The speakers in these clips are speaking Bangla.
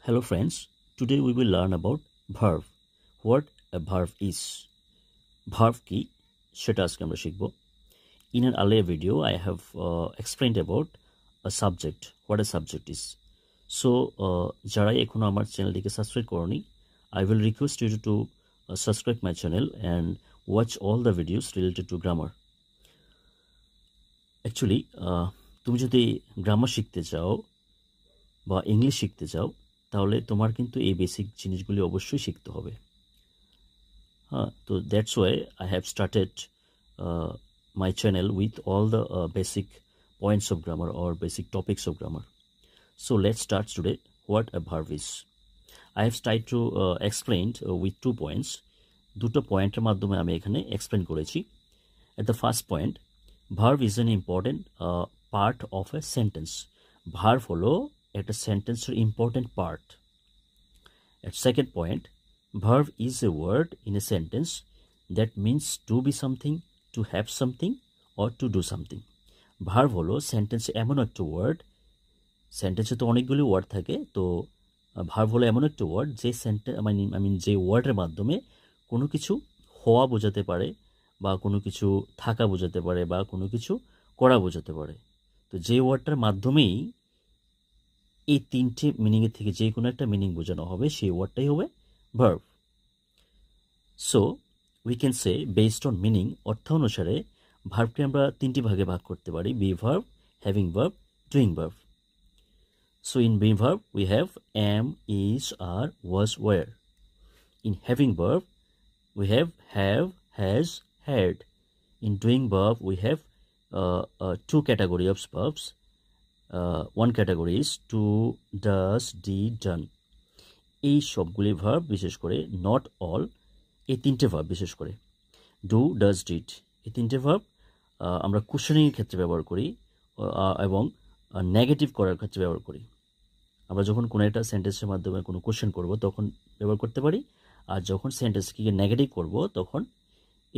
Hello friends, today we will learn about verb. What a verb is. Verb কি সেটা আজকে আমরা শিখব. In an earlier video I have explained about a subject, what a subject is. So যারা এখনো আমার চ্যানেলটিকে সাবস্ক্রাইব করনি, I will request you to subscribe my channel and watch all the videos related to grammar. Actually তুমি যদি গ্রামার শিখতে চাও বা ইংলিশ শিখতে চাও তাহলে তোমার কিন্তু এই বেসিক জিনিসগুলি অবশ্যই শিখতে হবে। তো that's why I have started my channel with all the basic points of grammar or basic topics of grammar. So let's start today what a verb is. I have tried to explain with 2 points. দুটো পয়েন্টের মাধ্যমে আমি এখানে এক্সপ্লেন করেছি। At the first point, verb is an important part of a sentence. Verb হলো একটা সেন্টেন্সের important part. At second point, verb is a word in a sentence that means to be something, to have something or to do something. Verb হলো সেন্টেন্সে এমন একটা ওয়ার্ড, সেন্টেন্সে তো অনেকগুলি ওয়ার্ড থাকে, তো ভার্ব হলো এমন একটা ওয়ার্ড যে যে ওয়ার্ডের মাধ্যমে কোনো কিছু হওয়া বোঝাতে পারে বা কোনো কিছু থাকা বোঝাতে পারে বা কোনো কিছু করা বোঝাতে পারে। তো যে ওয়ার্ডটার মাধ্যমেই এই তিনটে মিনিংয়ের থেকে যে কোনো একটা মিনিং বোঝানো হবে সেই ওয়ার্ডটাই হবে verb. So we can say based on meaning, অর্থ অনুসারে ভার্বকে আমরা তিনটি ভাগে ভাগ করতে পারি: be verb, having verb, doing verb. So in be verb we have am, is, are, was, were. In having verb we have, has, had. In doing verb we have two category of verbs. One category is to, does, did, done. এই সবগুলি ভার্ব, বিশেষ করে নট অল, এই তিনটে ভার্ব বিশেষ করে ডু, ডাজ, ডিড, এই তিনটে ভার্ব আমরা কোশ্চেনিংয়ের ক্ষেত্রে ব্যবহার করি এবং নেগেটিভ করার ক্ষেত্রে ব্যবহার করি। আমরা যখন কোনো একটা সেন্টেন্সের মাধ্যমে কোনো কোশ্চেন করব তখন ব্যবহার করতে পারি, আর যখন সেন্টেন্সকে নেগেটিভ করব তখন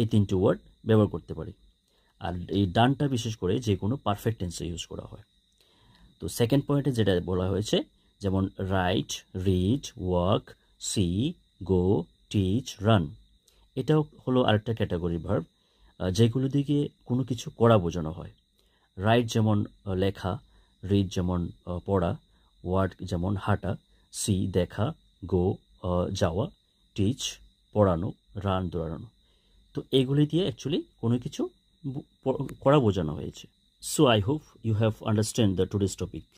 এই তিনটি ওয়ার্ড ব্যবহার করতে পারি। আর এই ডানটা বিশেষ করে যে কোনো পারফেক্ট টেন্সে ইউজ করা হয়। তো সেকেন্ড পয়েন্টে যেটা বলা হয়েছে, যেমন রাইট, রিড, ওয়াক, সি, গো, টিচ, রান, এটাও হলো আরেকটা ক্যাটাগরি ভার্ব যেগুলো দিকে কোনো কিছু করা বোঝানো হয়। রাইট যেমন লেখা, রিড যেমন পড়া, ওয়াক যেমন হাঁটা, সি দেখা, গো যাওয়া, টিচ পড়ানো, রান দৌড়ানো। তো এগুলি দিয়ে অ্যাকচুয়ালি কোনো কিছু করা বোঝানো হয়েছে। So I hope you have understand the today's topic.